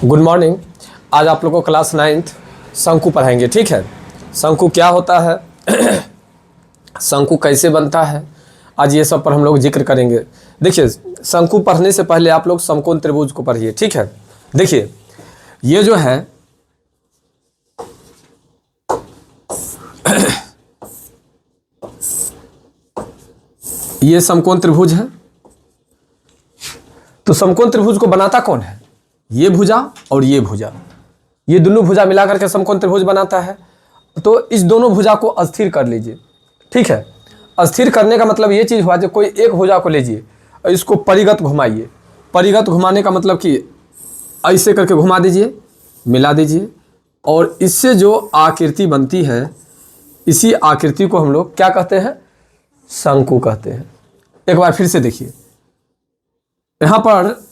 Good morning. आज आप लोगों को क्लास 9th शंकु पढ़ाएंगे, ठीक है। शंकु क्या होता है, शंकु कैसे बनता है, आज ये सब पर हम लोग जिक्र करेंगे। देखिए, शंकु पढ़ने से पहले आप लोग समकोण त्रिभुज को पढ़िए, ठीक है। देखिए, ये जो है ये समकोण त्रिभुज है। तो समकोण त्रिभुज को बनाता कौन है? ये भुजा और ये भुजा, ये दोनों भुजा मिलाकर के समकोण त्रिभुज बनाता है। तो इस दोनों भुजा को अस्थिर कर लीजिए, ठीक है। अस्थिर करने का मतलब ये चीज़ हुआ, जो कोई एक भुजा को लीजिए और इसको परिगत घुमाइए। परिगत घुमाने का मतलब कि ऐसे करके घुमा दीजिए, मिला दीजिए, और इससे जो आकृति बनती है, इसी आकृति को हम लोग क्या कहते हैं? शंकु कहते हैं। एक बार फिर से देखिए, यहाँ पर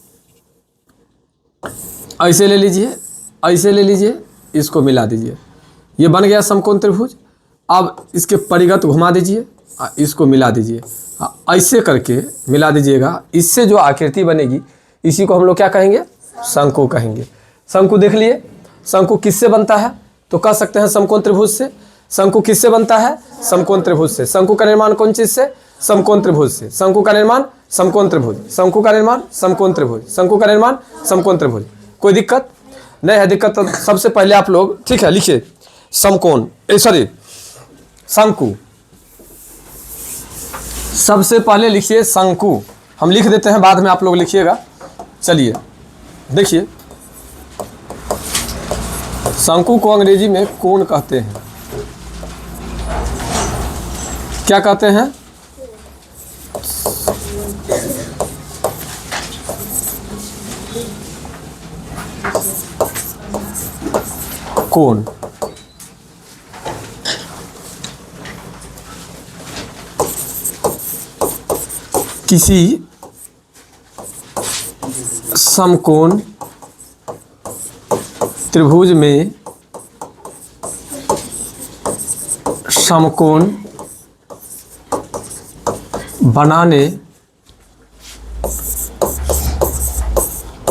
ऐसे ले लीजिए, ऐसे ले लीजिए, इसको मिला दीजिए, ये बन गया समकोण त्रिभुज। अब इसके परिगत घुमा दीजिए, इसको मिला दीजिए, ऐसे करके मिला दीजिएगा। इससे जो आकृति बनेगी, इसी को हम लोग क्या कहेंगे? शंकु कहेंगे। शंकु देख लिए, शंकु किससे बनता है? तो कह सकते हैं समकोण त्रिभुज से। शंकु किससे बनता है? समकोण त्रिभुज से। शंकु का निर्माण कौन चीज से? समकोण त्रिभुज से। शंकु का निर्माण समकोण त्रिभुज, शंकु का निर्माण समकोण त्रिभुज, शंकु का निर्माण समकोण त्रिभुज। कोई दिक्कत नहीं है? दिक्कत तो सबसे पहले आप लोग, ठीक है, लिखिए समकोण, सॉरी शंकु। सबसे पहले लिखिए शंकु, हम लिख देते हैं, बाद में आप लोग लिखिएगा। चलिए देखिए, शंकु को अंग्रेजी में कोण कहते हैं। क्या कहते हैं? कोण। किसी समकोण त्रिभुज में समकोण बनाने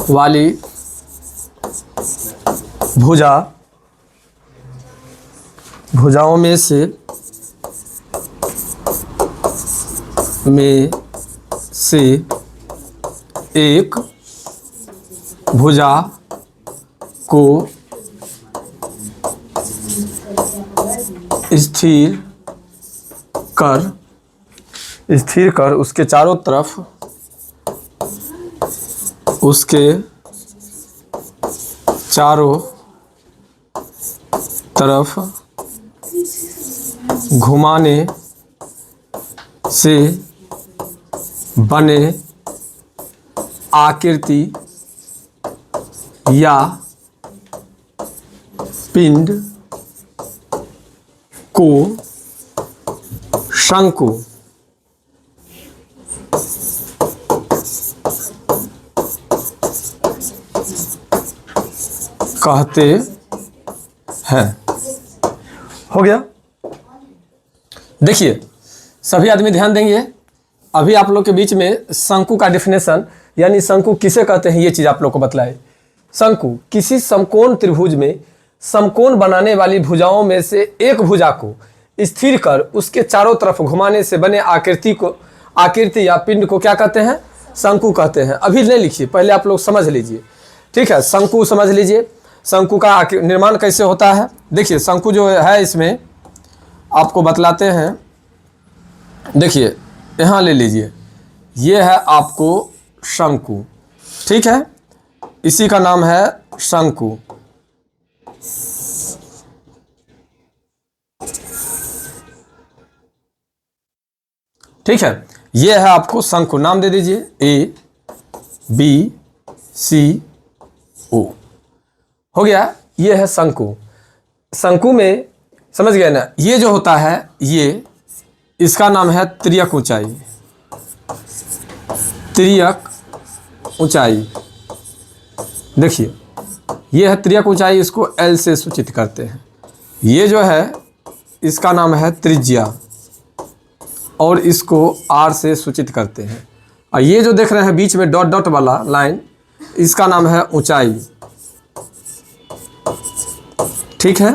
वाली भुजाओं में से एक भुजा को स्थिर कर उसके चारों तरफ घुमाने से बने आकृति या पिंड को शंकु कहते हैं। हो गया? देखिए, सभी आदमी ध्यान देंगे। अभी आप लोग के बीच में शंकु का डेफिनेशन, यानी शंकु किसे कहते हैं, ये चीज़ आप लोग को बतलाए। शंकु किसी समकोण त्रिभुज में समकोण बनाने वाली भुजाओं में से एक भुजा को स्थिर कर उसके चारों तरफ घुमाने से बने आकृति या पिंड को क्या कहते हैं? शंकु कहते हैं। अभी नहीं लिखिए, पहले आप लोग समझ लीजिए, ठीक है। शंकु समझ लीजिए, शंकु का निर्माण कैसे होता है। देखिए, शंकु जो है, इसमें आपको बतलाते हैं। देखिए, यहाँ ले लीजिए, ये है आपको शंकु, ठीक है, इसी का नाम है शंकु। ठीक है, ये है आपको शंकु, नाम दे दीजिए ABCO। हो गया, ये है शंकु। शंकु में समझ गए ना, ये जो होता है, ये इसका नाम है तिर्यक ऊंचाई। तिर्यक ऊंचाई, देखिए, ये है तिर्यक ऊंचाई, इसको L से सूचित करते हैं। ये जो है, इसका नाम है त्रिज्या, और इसको R से सूचित करते हैं। और ये जो देख रहे हैं बीच में डॉट डॉट वाला लाइन, इसका नाम है ऊंचाई, ठीक है।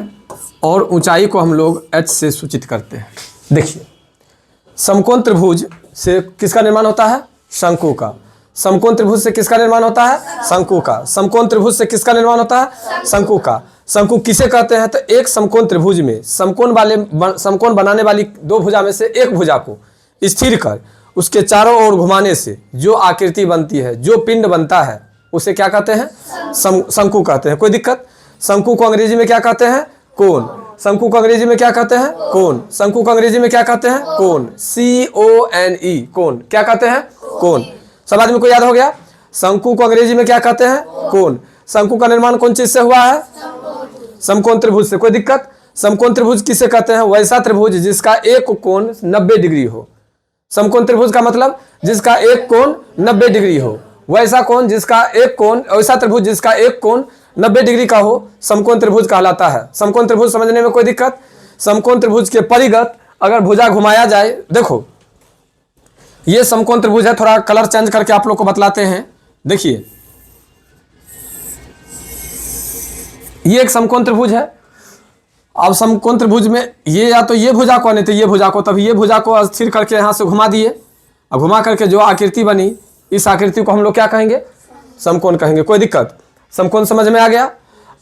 और ऊंचाई को हम लोग h से सूचित करते हैं। देखिए, समकोण त्रिभुज से किसका निर्माण होता है? शंकु का। समकोण त्रिभुज से किसका निर्माण होता है? शंकु का। समकोण त्रिभुज से किसका निर्माण होता है? शंकु का। शंकु किसे कहते हैं? तो एक समकोण त्रिभुज में समकोण बनाने वाली दो भुजा में से एक भुजा को स्थिर कर उसके चारों ओर घुमाने से जो आकृति बनती है, जो पिंड बनता है, उसे क्या कहते हैं? शंकु कहते हैं। कोई दिक्कत? शंकु को अंग्रेजी में क्या कहते हैं? कोन। शंकु को अंग्रेजी में क्या कहते हैं? कोन। शंकु को अंग्रेजी में क्या कहते हैं? कोन। CONE, कोन। क्या कहते हैं? कोन। सब आदमी को याद हो गया? शंकु को अंग्रेजी में क्या कहते हैं? कोन। शंकु का निर्माण कौन चीज से हुआ है? समकोण त्रिभुज से। कोई दिक्कत? समकोण त्रिभुज किसे कहते हैं? वैसा त्रिभुज जिसका एक कोण 90 डिग्री हो। समकोण त्रिभुज का मतलब जिसका एक कोण 90 डिग्री हो। वैसा कोण जिसका एक कोण, वैसा त्रिभुज जिसका एक कोण 90 डिग्री का हो, समकोण त्रिभुज कहलाता है। समकोण त्रिभुज समझने में कोई दिक्कत? समकोण त्रिभुज के परिगत अगर भुजा घुमाया जाए, देखो ये समकोण त्रिभुज है, थोड़ा कलर चेंज करके आप लोग को बतलाते हैं। देखिए, ये एक समकोण त्रिभुज है। अब समकोण त्रिभुज में ये या तो ये भुजा को नहीं तो ये भुजा को, तभी ये भुजा को स्थिर करके यहाँ से घुमा दिए और घुमा करके जो आकृति बनी, इस आकृति को हम लोग क्या कहेंगे? समकोण कहेंगे। कोई दिक्कत? समकोण समझ में आ गया?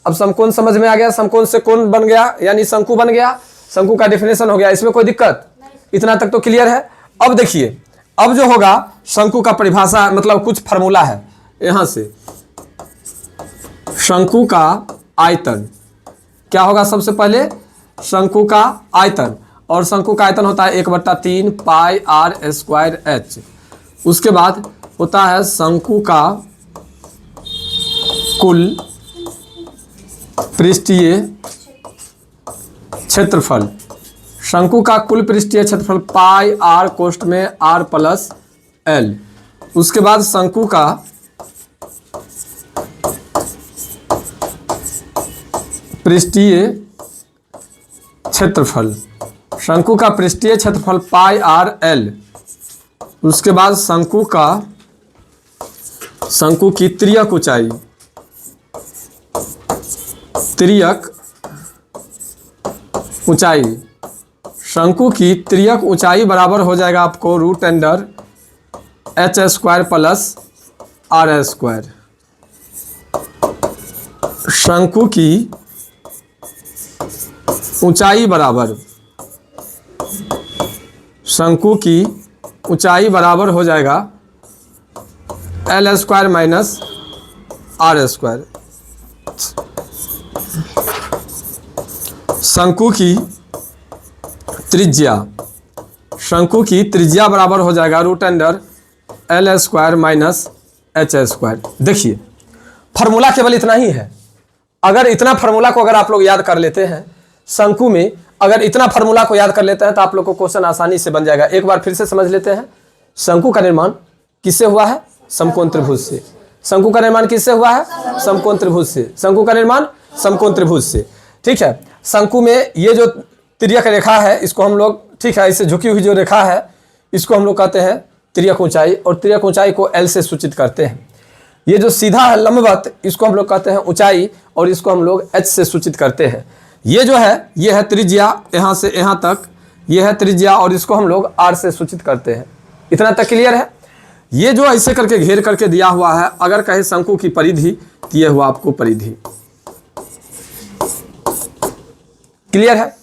अब समकोण समझ में आ गया, समकोण से कोण बन गया यानी शंकु बन गया, शंकु का डेफिनेशन हो गया। इसमें कोई दिक्कत? इतना तक तो क्लियर है। अब देखिए, अब जो होगा शंकु का परिभाषा, मतलब कुछ फार्मूला है यहां से। शंकु का आयतन क्या होगा? सबसे पहले शंकु का आयतन, और शंकु का आयतन होता है 1/3 पाई r स्क्वायर h। उसके बाद होता है शंकु का कुल पृष्ठीय क्षेत्रफल। शंकु का कुल पृष्ठीय क्षेत्रफल पाई r कोष्ठ में r प्लस l। उसके बाद शंकु का पृष्ठीय क्षेत्रफल, शंकु का पृष्ठीय क्षेत्रफल पाई r l। उसके बाद शंकु की तिर्यक ऊंचाई, तिर्यक ऊंचाई, शंकु की तिर्यक ऊंचाई बराबर हो जाएगा आपको √h square plus r square. शंकु की ऊंचाई बराबर, शंकु की ऊंचाई बराबर हो जाएगा l square minus r square. शंकु की त्रिज्या, शंकु की त्रिज्या बराबर हो जाएगा √l square minus h square. देखिए, फार्मूला केवल इतना ही है। अगर इतना फार्मूला को अगर आप लोग याद कर लेते हैं, शंकु में अगर इतना फार्मूला को याद कर लेते हैं तो आप लोग को क्वेश्चन आसानी से बन जाएगा। एक बार फिर से समझ लेते हैं। शंकु का निर्माण किससे हुआ है? समकोण त्रिभुज से। शंकु का निर्माण किससे हुआ है? समकोण त्रिभुज से। शंकु का निर्माण समकोण त्रिभुज से, ठीक है। शंकु में ये जो तिर्यक रेखा है, इसको हम लोग, ठीक है, इससे झुकी हुई जो रेखा है, इसको हम लोग कहते हैं तिर्यक ऊंचाई, और तिर्यक ऊंचाई को l से सूचित करते हैं। ये जो सीधा है लंबवत, इसको हम लोग कहते हैं ऊंचाई, और इसको हम लोग h से सूचित करते हैं। ये जो है, ये है त्रिज्या, यहाँ से यहाँ तक ये है त्रिज्या, और इसको हम लोग r से सूचित करते हैं। इतना तक क्लियर है? ये जो ऐसे करके घेर करके दिया हुआ है, अगर कहे शंकु की परिधि, तो ये हुआ आपको परिधि। क्लियर है?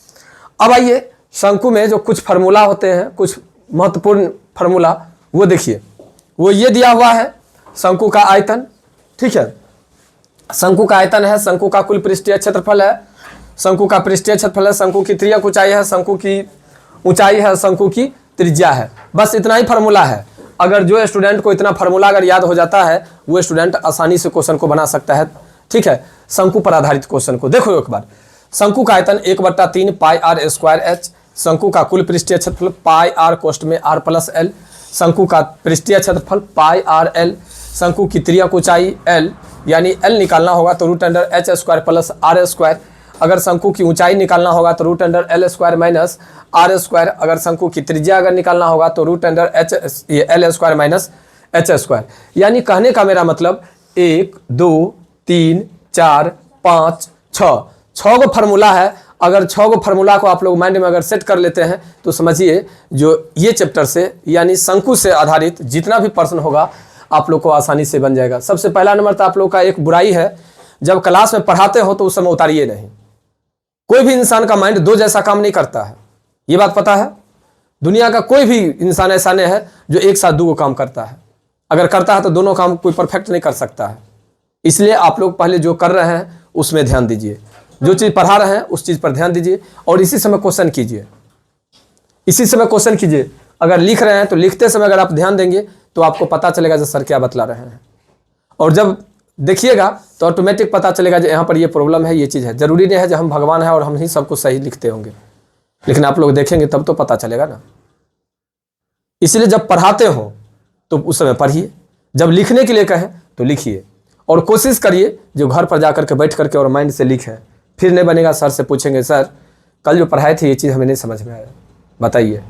अब आइए, शंकु में जो कुछ फार्मूला होते हैं, कुछ महत्वपूर्ण फार्मूला, वो देखिए। वो ये दिया हुआ है, शंकु का आयतन, ठीक है। शंकु का आयतन है, शंकु का कुल पृष्ठीय क्षेत्रफल है, शंकु का पृष्ठीय क्षेत्रफल है, शंकु की तिर्यक ऊंचाई है, शंकु की ऊंचाई है, शंकु की त्रिज्या है। बस इतना ही फार्मूला है। अगर जो स्टूडेंट को इतना फार्मूला अगर याद हो जाता है, वो स्टूडेंट आसानी से क्वेश्चन को बना सकता है, ठीक है। शंकु पर आधारित क्वेश्चन को देखो एक बार। शंकु का आयतन 1/3 पाई r स्क्वायर h। शंकु का कुल पृष्ठीय क्षेत्रफल पाई r कोष्ठ में r प्लस l। शंकु का पृष्ठीय क्षेत्रफल पाई r l। शंकु की तिर्यक ऊंचाई l, यानी l निकालना होगा तो √h square plus r square. अगर शंकु की ऊंचाई निकालना होगा तो √l square minus r square. अगर शंकु की त्रिज्या अगर निकालना होगा तो √l square minus h square. यानी कहने का मेरा मतलब 1 2 3 4 5 6 6 गो फार्मूला है। अगर 6 गो फार्मूला को आप लोग माइंड में अगर सेट कर लेते हैं तो समझिए जो ये चैप्टर से यानी शंकु से आधारित जितना भी प्रश्न होगा आप लोग को आसानी से बन जाएगा। सबसे पहला नंबर तो आप लोग का एक बुराई है, जब क्लास में पढ़ाते हो तो उस समय उतारिए नहीं। कोई भी इंसान का माइंड दो जैसा काम नहीं करता है, ये बात पता है। दुनिया का कोई भी इंसान ऐसा नहीं है जो एक साथ दो काम करता है। अगर करता है तो दोनों काम कोई परफेक्ट नहीं कर सकता है। इसलिए आप लोग पहले जो कर रहे हैं उसमें ध्यान दीजिए, जो चीज़ पढ़ा रहे हैं उस चीज़ पर ध्यान दीजिए और इसी समय क्वेश्चन कीजिए, इसी समय क्वेश्चन कीजिए। अगर लिख रहे हैं तो लिखते समय अगर आप ध्यान देंगे तो आपको पता चलेगा जो सर क्या बतला रहे हैं, और जब देखिएगा तो ऑटोमेटिक पता चलेगा जो यहाँ पर ये प्रॉब्लम है, ये चीज़ है। जरूरी नहीं है जो हम भगवान हैं और हम ही सब कुछ सही लिखते होंगे, लेकिन आप लोग देखेंगे तब तो पता चलेगा ना। इसलिए जब पढ़ाते हो तो उस समय पढ़िए, जब लिखने के लिए कहें तो लिखिए और कोशिश करिए जो घर पर जाकर के बैठ करके और माइंड से लिखें। फिर नहीं बनेगा सर से पूछेंगे सर कल जो पढ़ाए थे ये चीज़ हमें नहीं समझ में आया, बताइए।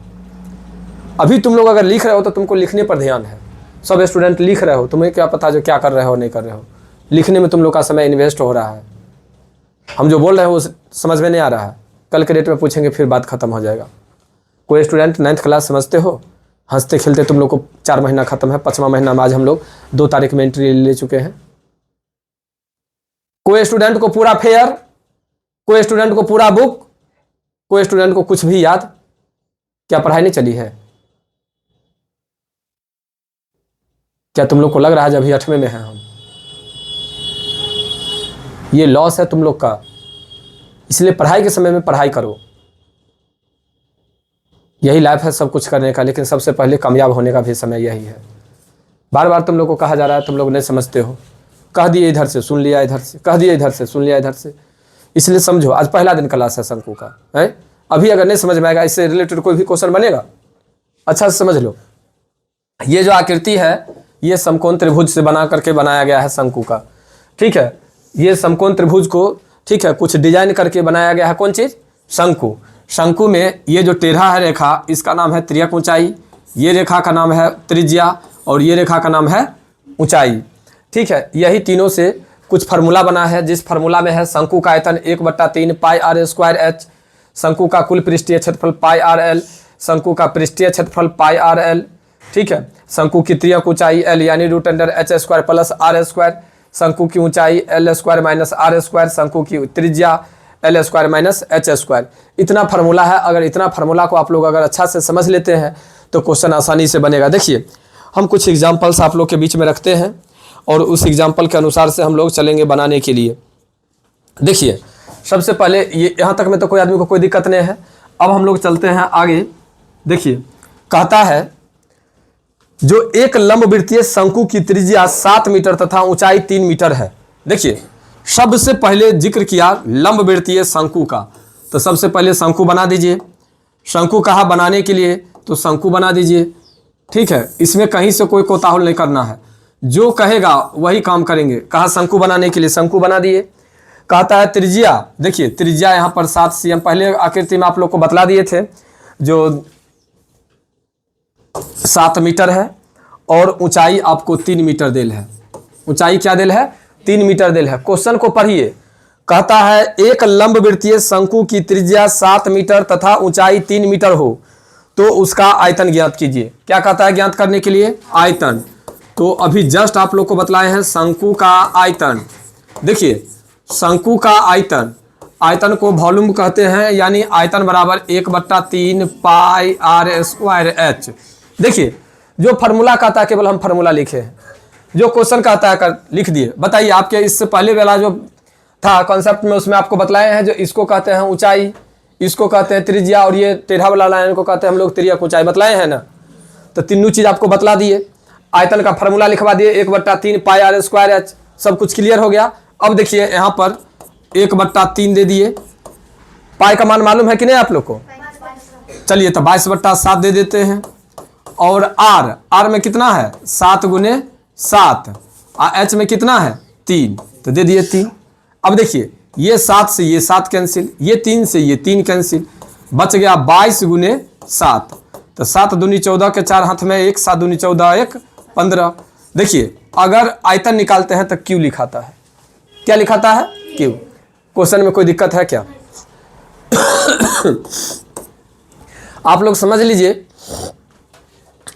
अभी तुम लोग अगर लिख रहे हो तो तुमको लिखने पर ध्यान है। सब स्टूडेंट लिख रहे हो, तुम्हें क्या पता जो क्या कर रहे हो नहीं कर रहे हो। लिखने में तुम लोग का समय इन्वेस्ट हो रहा है, हम जो बोल रहे हैं वो समझ में नहीं आ रहा है। कल के डेट में पूछेंगे फिर बात खत्म हो जाएगा। कोई स्टूडेंट 9th क्लास समझते हो, हंसते खेलते तुम लोग को 4 महीना खत्म है, 5वां महीना में आज हम लोग 2 तारीख में एंट्री ले चुके हैं। कोई स्टूडेंट को पूरा फेयर, कोई स्टूडेंट को पूरा बुक, कोई स्टूडेंट को कुछ भी याद। क्या पढ़ाई नहीं चली है? क्या तुम लोग को लग रहा है जब अभी 8वें में हैं हम? ये लॉस है तुम लोग का। इसलिए पढ़ाई के समय में पढ़ाई करो, यही लाइफ है सब कुछ करने का। लेकिन सबसे पहले कामयाब होने का भी समय यही है। बार बार तुम लोग को कहा जा रहा है, तुम लोग नहीं समझते हो। कह दिए इधर से सुन लिया इधर से, कह दिए इधर से सुन लिया इधर से। इसलिए समझो आज पहला दिन क्लास है शंकु का है। अभी अगर नहीं समझ में आएगा, इससे रिलेटेड कोई भी क्वेश्चन बनेगा अच्छा से समझ लो। ये जो आकृति है ये समकोण त्रिभुज से बना करके बनाया गया है शंकु का, ठीक है। ये समकोण त्रिभुज को, ठीक है, कुछ डिजाइन करके बनाया गया है। कौन चीज? शंकु। शंकु में ये जो टेढ़ा है रेखा, इसका नाम है त्रियक ऊंचाई, ये रेखा का नाम है त्रिज्या और ये रेखा का नाम है ऊंचाई, ठीक है। यही तीनों से कुछ फार्मूला बना है, जिस फार्मूला में है शंकु का आयतन 1/3 पाई आर स्क्वायर एच, शंकु का कुल पृष्ठीय क्षेत्रफल पाई आर एल, शंकु का पृष्ठीय क्षेत्रफल पाई आर एल, ठीक है। शंकु की त्रियक ऊंचाई एल यानी √h² प्लस r², शंकु की ऊंचाई l² माइनस r², शंकु की त्रिज्या l² माइनस h²। इतना फार्मूला है। अगर इतना फार्मूला को आप लोग अगर अच्छा से समझ लेते हैं तो क्वेश्चन आसानी से बनेगा। देखिए हम कुछ एग्जाम्पल्स आप लोग के बीच में रखते हैं और उस एग्जाम्पल के अनुसार से हम लोग चलेंगे बनाने के लिए। देखिए सबसे पहले ये यहाँ तक में तो कोई आदमी को कोई दिक्कत नहीं है। अब हम लोग चलते हैं आगे। देखिए कहता है जो एक लंबवृत्तीय शंकु की त्रिज्या 7 मीटर तथा ऊंचाई 3 मीटर है। देखिए सबसे पहले जिक्र किया लंबवृत्तीय शंकु का, तो सबसे पहले शंकु बना दीजिए। शंकु कहा बनाने के लिए, तो शंकु बना दीजिए, ठीक है। इसमें कहीं से कोई कोताहुल नहीं करना है, जो कहेगा वही काम करेंगे। कहा शंकु बनाने के लिए, शंकु बना दिए। कहता है त्रिज्या, देखिए त्रिज्या यहाँ पर 7 cm, पहले आकृति में आप लोग को बतला दिए थे, जो 7 मीटर है और ऊंचाई आपको 3 मीटर देल है। ऊंचाई क्या देल है? 3 मीटर देल है। क्वेश्चन को पढ़िए। कहता है एक लंबवृत्तीय शंकु की त्रिज्या 7 मीटर तथा ऊंचाई 3 मीटर हो तो उसका आयतन ज्ञात कीजिए। क्या कहता है ज्ञात करने के लिए? आयतन। तो अभी जस्ट आप लोग को बतलाए हैं शंकु का आयतन। देखिए शंकु का आयतन, आयतन को वॉल्यूम कहते हैं, यानी आयतन बराबर 1/3 पाई r² h। देखिए जो फार्मूला कहता है केवल हम फार्मूला लिखे हैं, जो क्वेश्चन कहता है कर लिख दिए। बताइए आपके इससे पहले वाला जो था कॉन्सेप्ट में उसमें आपको बतलाए हैं, जो इसको कहते हैं ऊंचाई, इसको कहते हैं त्रिज्या और ये टेढ़ा वाला लाइन को कहते हैं हम लोग त्रियक ऊंचाई, बतलाए हैं ना। तो तीनों चीज आपको बतला दिए। आयतन का फार्मूला लिखवा दिए 1/3 पाई r² h। सब कुछ क्लियर हो गया। अब देखिए यहाँ पर 1/3 दे दिए। पाई का मान मालूम है कि नहीं आप लोग को? चलिए तो 22/7 दे देते हैं। और r में कितना है? 7 × 7। h में कितना है? 3, तो दे दिए 3। अब देखिए ये 7 से ये 7 कैंसिल, ये 3 से ये 3 कैंसिल, बच गया 22 × 7। तो 7 दूनी 14 के 4 हाथ में 1, 7 दूनी 14 1 15। देखिए अगर आयतन निकालते हैं तो क्यू लिखाता है, क्या लिखाता है? क्यू। क्वेश्चन में कोई दिक्कत है क्या? आप लोग समझ लीजिए,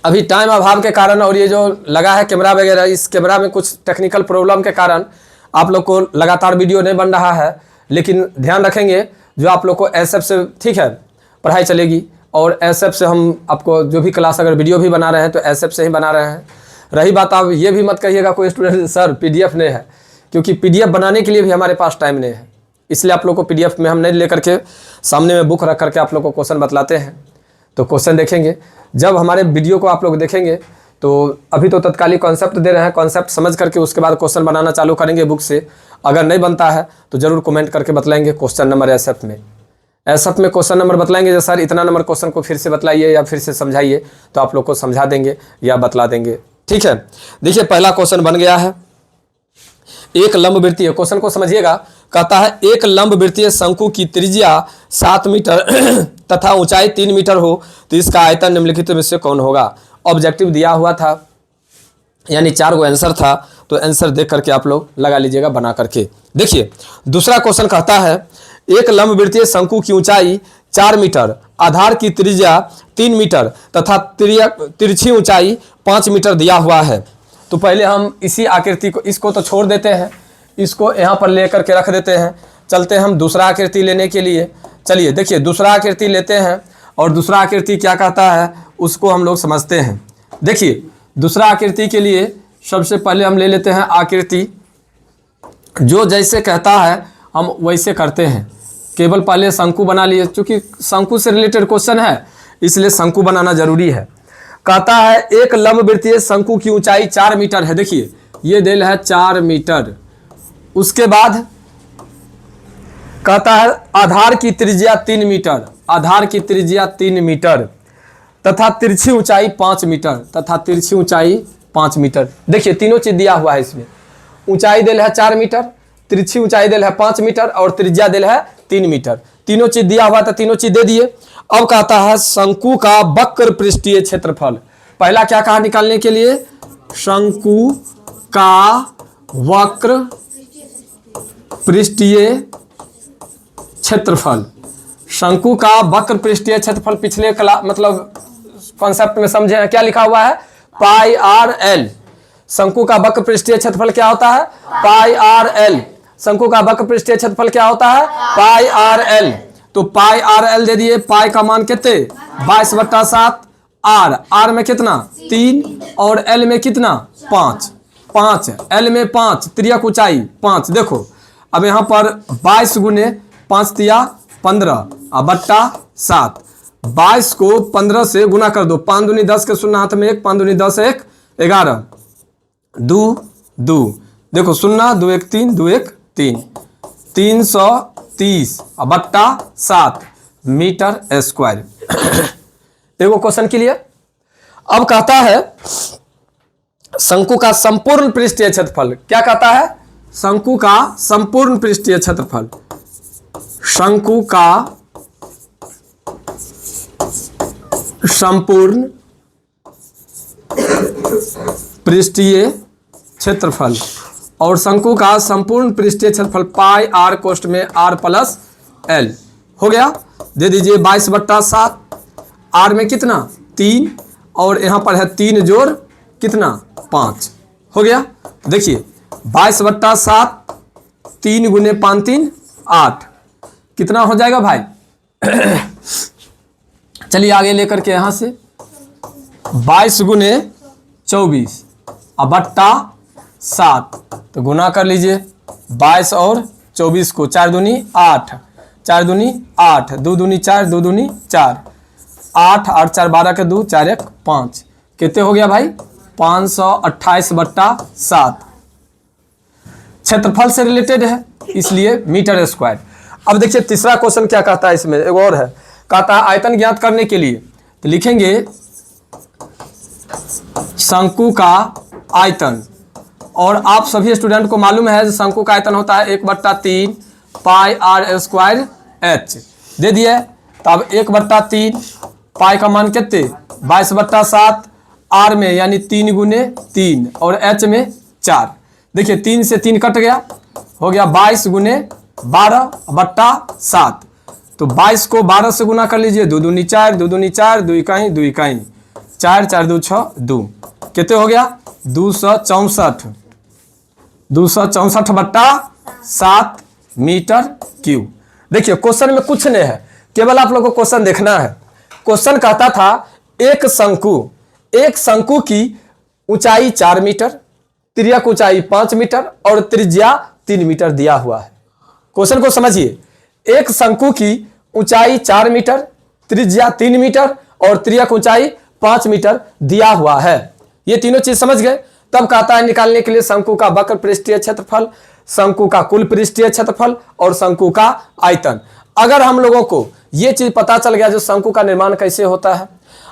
अभी टाइम अभाव के कारण और ये जो लगा है कैमरा वगैरह, इस कैमरा में कुछ टेक्निकल प्रॉब्लम के कारण आप लोग को लगातार वीडियो नहीं बन रहा है, लेकिन ध्यान रखेंगे जो आप लोग को एसएफ से, ठीक है, पढ़ाई चलेगी और एसएफ से हम आपको जो भी क्लास अगर वीडियो भी बना रहे हैं तो एसएफ से ही बना रहे हैं। रही बात, आप ये भी मत कहिएगा कोई स्टूडेंट सर पीडीएफ नहीं है, क्योंकि पीडीएफ बनाने के लिए भी हमारे पास टाइम नहीं है, इसलिए आप लोग को पीडीएफ में हम नहीं लेकर के सामने में बुक रख करके आप लोग को क्वेश्चन बतलाते हैं। तो क्वेश्चन देखेंगे, जब हमारे वीडियो को आप लोग देखेंगे तो अभी तो तत्कालिक कॉन्सेप्ट दे रहे हैं, कॉन्सेप्ट समझ करके उसके बाद क्वेश्चन बनाना चालू करेंगे बुक से। अगर नहीं बनता है तो ज़रूर कमेंट करके बतलाएंगे क्वेश्चन नंबर एसएफ में। एसएफ में क्वेश्चन नंबर बतलाएंगे, जो सर इतना नंबर क्वेश्चन को फिर से बतलाइए या फिर से समझाइए, तो आप लोग को समझा देंगे या बतला देंगे, ठीक है। देखिए पहला क्वेश्चन बन गया है, एक लंबवृत्तीय, क्वेश्चन को समझिएगा, कहता है एक लंबवृत्तीय शंकु की त्रिज्या 7 मीटर तथा ऊंचाई 3 मीटर हो तो इसका आयतन निम्नलिखित में से कौन होगा। ऑब्जेक्टिव दिया हुआ था, यानी 4 गो आंसर था, तो आंसर देख करके आप लोग लगा लीजिएगा बना करके। देखिए दूसरा क्वेश्चन कहता है एक लंबवृत्तीय शंकु की ऊंचाई 4 मीटर, आधार की त्रिज्या 3 मीटर तथा तिरछी ऊंचाई 5 मीटर दिया हुआ है। तो पहले हम इसी आकृति को, इसको तो छोड़ देते हैं, इसको यहाँ पर लेकर के रख देते हैं, चलते हैं हम दूसरा आकृति लेने के लिए। चलिए देखिए दूसरा आकृति लेते हैं और दूसरा आकृति क्या कहता है उसको हम लोग समझते हैं। देखिए दूसरा आकृति के लिए सबसे पहले हम ले लेते हैं आकृति, जो जैसे कहता है हम वैसे करते हैं, केवल पहले शंकु बना लिए, क्योंकि शंकु से रिलेटेड क्वेश्चन है इसलिए शंकु बनाना जरूरी है। कहता है एक लंबवृत्तीय शंकु की ऊंचाई 4 मीटर है, देखिए ये दिल है 4 मीटर। उसके बाद कहता है आधार की त्रिज्या 3 मीटर, आधार की त्रिज्या 3 मीटर तथा तिरछी ऊंचाई 5 मीटर, तथा तिरछी ऊंचाई 5 मीटर। देखिए तीनों चीज दिया हुआ है इसमें, ऊंचाई दिल है 4 मीटर, तिरछी ऊंचाई दिल है 5 मीटर और त्रिज्या दिल है 3 मीटर। तीनों चीज दिया हुआ था, तीनों चीज दे दिए। अब कहता है शंकु का वक्र पृष्ठीय क्षेत्रफल। पहला क्या कहा निकालने के लिए, शंकु का वक्र पृष्ठीय क्षेत्रफल। शंकु का वक्र पृष्ठीय क्षेत्रफल पिछले मतलब कॉन्सेप्ट में समझे हैं, क्या लिखा हुआ है, पाई आर एल। शंकु का वक्र पृष्ठीय क्षेत्रफल क्या होता है, पाई आर एल। शंकु का वक्र पृष्ठीय क्षेत्रफल क्या होता है, पाई आर एल। तो पाई आर एल दे दिए, पाई का मान कितने 22/7, आर में कितना 3 और एल में कितना 5, एल में 5, त्रियक ऊंचाई 5। देखो अब यहाँ पर 22 गुने 5 तिया 15 बट्टा 7, 22 को 15 से गुना कर दो, 5 दूनी 10 के शून्य हाथ में 1, 5 दूनी 10 1 11, 2 देखो 0 2 1 3 2 1 3, 330 बट्टा 7 मीटर स्क्वायर। देखो क्वेश्चन क्लियर। अब कहता है शंकु का संपूर्ण पृष्ठीय क्षेत्रफल। क्या कहता है, शंकु का संपूर्ण पृष्ठीय क्षेत्रफल। शंकु का संपूर्ण पृष्ठीय क्षेत्रफल, और शंकु का संपूर्ण पृष्ठीय क्षेत्रफल पाई आर कोष्ठ में आर प्लस एल हो गया। दे दीजिए 22/7, आर में कितना 3 और यहाँ पर है 3 जोड़ कितना 5 हो गया। देखिए 22/7, 3 गुने 5 3 8, कितना हो जाएगा भाई। चलिए आगे लेकर के यहाँ से 22 गुने 24 बट्टा 7, तो गुना कर लीजिए 22 और 24 को, 4 दूनी 8, 4 दूनी 8, 2 दूनी 4, 2 दूनी 4, 8 8 4 12 के 2, 4 1 5, कितने हो गया भाई 528/7। क्षेत्रफल से रिलेटेड है इसलिए मीटर स्क्वायर। अब देखिए तीसरा क्वेश्चन क्या कहता है, इसमें एक और है, कहता है आयतन ज्ञात करने के लिए, तो लिखेंगे शंकु का आयतन, और आप सभी स्टूडेंट को मालूम है शंकु का आयतन होता है 1/3 पाई आर स्क्वायर एच। दे दिए, तब 1/3 पाई का मान कितने 22/7, आर में यानी 3 गुने 3 और एच में 4। देखिए 3 से 3 कट गया, हो गया 22 गुने 12 बट्टा 7। तो 22 को 12 से गुना कर लीजिए, 2 दूनी 4, 2 दूनी 4, 2 इकाई 2 इकाई 4, 4 2 6 2, कितने हो गया 264, 264 बट्टा 7 मीटर क्यूब। देखिए क्वेश्चन में कुछ नहीं है, केवल आप लोगों को क्वेश्चन देखना है। क्वेश्चन कहता था एक शंकु की ऊंचाई 4 मीटर, तिर्यक ऊंचाई 5 मीटर और त्रिज्या 3 मीटर दिया हुआ है। क्वेश्चन को समझिए, एक शंकु की ऊंचाई 4 मीटर, त्रिज्या 3 मीटर और तिर्यक ऊंचाई 5 मीटर दिया हुआ है। ये तीनों चीज समझ गए। तब कहता है निकालने के लिए शंकु का वक्र पृष्ठीय क्षेत्रफल, शंकु का कुल पृष्ठीय क्षेत्रफल और शंकु का आयतन। अगर हम लोगों को ये चीज पता चल गया जो शंकु का निर्माण कैसे होता है,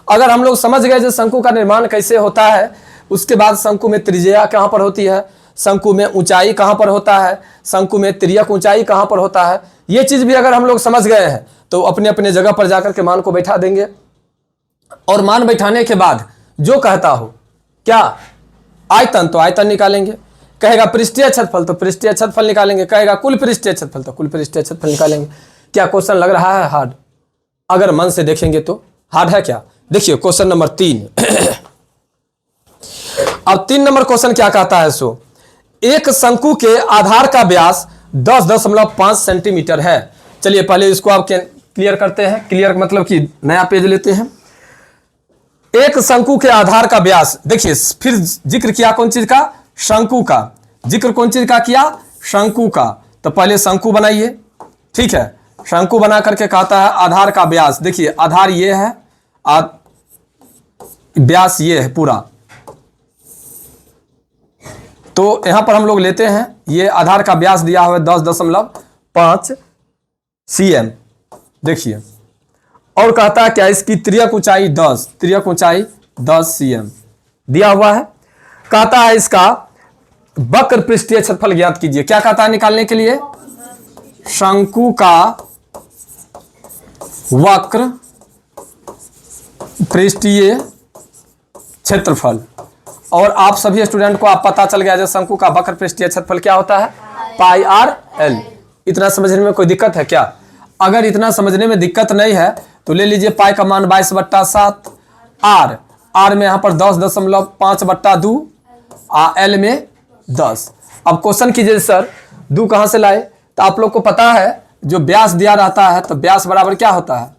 अगर हम लोग समझ गए जो शंकु का निर्माण कैसे होता है, उसके बाद शंकु में त्रिज्या कहां पर होती है, शंकु में ऊंचाई कहां पर होता है, शंकु में तिर्यक ऊंचाई कहां पर होता है, ये चीज भी अगर हम लोग समझ गए हैं तो अपने अपने जगह पर जाकर के मान को बैठा देंगे। और मान बैठाने के बाद जो कहता हो क्या आयतन, तो आयतन निकालेंगे। कहेगा पृष्ठीय क्षेत्रफल तो पृष्ठीय क्षेत्रफल निकालेंगे, कहेगा कुल पृष्ठीय क्षेत्रफल तो कुल पृष्ठीय क्षेत्रफल निकालेंगे। क्या क्वेश्चन लग रहा है हार्ड? अगर मन से देखेंगे तो हार्ड है क्या? देखिए क्वेश्चन नंबर 3। अब 3 नंबर क्वेश्चन क्या कहता है? सो एक शंकु के आधार का व्यास 10.5 सेंटीमीटर है। चलिए पहले इसको आप क्लियर करते हैं। क्लियर मतलब कि नया पेज लेते हैं। एक शंकु के आधार का व्यास, देखिए फिर जिक्र किया कौन चीज का? शंकु का। जिक्र कौन चीज का किया? शंकु का। तो पहले शंकु बनाइए, ठीक है। शंकु बना करके कहता है आधार का व्यास। देखिए आधार ये है, व्यास ये है पूरा। तो यहां पर हम लोग लेते हैं, ये आधार का व्यास दिया हुआ है 10.5 cm। देखिए और कहता है क्या? इसकी तिर्यक ऊंचाई 10, तिर्यक ऊंचाई 10 cm दिया हुआ है। कहता है इसका वक्र पृष्ठीय क्षेत्रफल ज्ञात कीजिए। क्या कहता है निकालने के लिए? शंकु का वक्र पृष्ठीय क्षेत्रफल। और आप सभी स्टूडेंट को आप पता चल गया जो शंकु का वक्र पृष्ठीय क्षेत्रफल क्या होता है? पाई आर एल। इतना समझने में कोई दिक्कत है क्या? अगर इतना समझने में दिक्कत नहीं है तो ले लीजिए पाई का मान 22/7, आर में यहां पर 10.5/2, एल में 10। अब क्वेश्चन कीजिए सर 2 कहां से लाए? तो आप लोग को पता है जो व्यास दिया रहता है तो व्यास बराबर क्या होता है?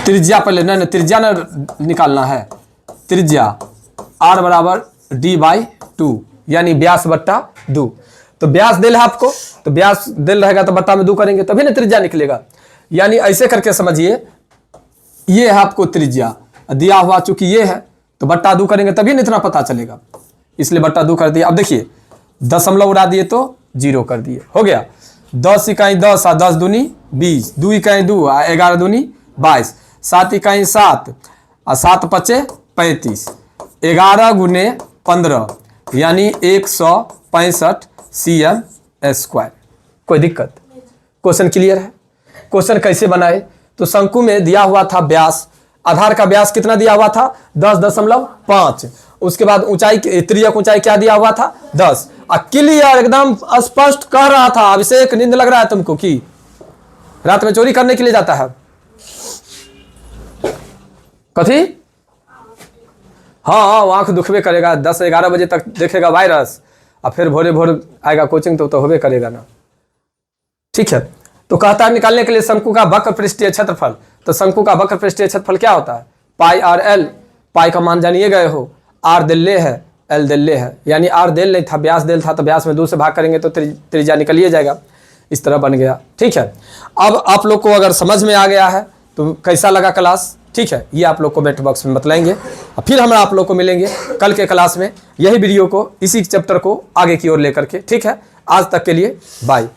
त्रिज्या पहले नहीं, त्रिज्या न निकालना है। त्रिज्या आर बराबर d/2 यानी व्यास बट्टा 2। तो व्यास दिल है आपको, तो व्यास दिल रहेगा तो बट्टा में 2 करेंगे तभी ना त्रिज्या निकलेगा। यानी ऐसे करके समझिए, ये है आपको त्रिज्या दिया हुआ, चूंकि ये है तो बट्टा 2 करेंगे तभी ना इतना पता चलेगा, इसलिए बट्टा 2 कर दिया। अब देखिए दशमलव उड़ा दिए तो 0 कर दिए, हो गया 10 इकाई 10 और 10 दूनी 20, 2 इकाई 2 और 11 दूनी 22, 7 इकाई 7 और 7 पचे 35, 11 गुने 15 यानी 165 cm स्क्वायर। कोई दिक्कत? क्वेश्चन क्लियर है? क्वेश्चन कैसे बनाए? तो शंकु में दिया हुआ था व्यास, आधार का व्यास कितना दिया हुआ था? 10.5। उसके बाद ऊंचाई, तिर्यक ऊंचाई क्या दिया हुआ था? 10। क्लियर एकदम स्पष्ट कह रहा था। अभिषेक नींद लग रहा है तुमको कि रात में चोरी करने के लिए जाता है? कथी? हाँ आंख दुखबे करेगा, 10-11 बजे तक देखेगा वायरस और फिर भोरे भोर आएगा कोचिंग तो होबे करेगा ना। ठीक है, तो कहता है निकालने के लिए शंकु का वक्र पृष्ठीय क्षेत्रफल। तो शंकु का वक्र पृष्ठीय क्षेत्रफल क्या होता है? पाई आर एल। पाई का मान जानिए गए हो, आर दिल्ले है, एल दिल्ले है, यानी आर दिल नहीं था, व्यास दिल था, तो व्यास में 2 से भाग करेंगे तो त्रिज्या निकलिए जाएगा। इस तरह बन गया। ठीक है, अब आप लोग को अगर समझ में आ गया है तो कैसा लगा क्लास? ठीक है, ये आप लोग को कमेंट बॉक्स में बतलाएंगे और फिर हम आप लोग को मिलेंगे कल के क्लास में, यही वीडियो को, इसी चैप्टर को आगे की ओर लेकर के। ठीक है, आज तक के लिए बाय।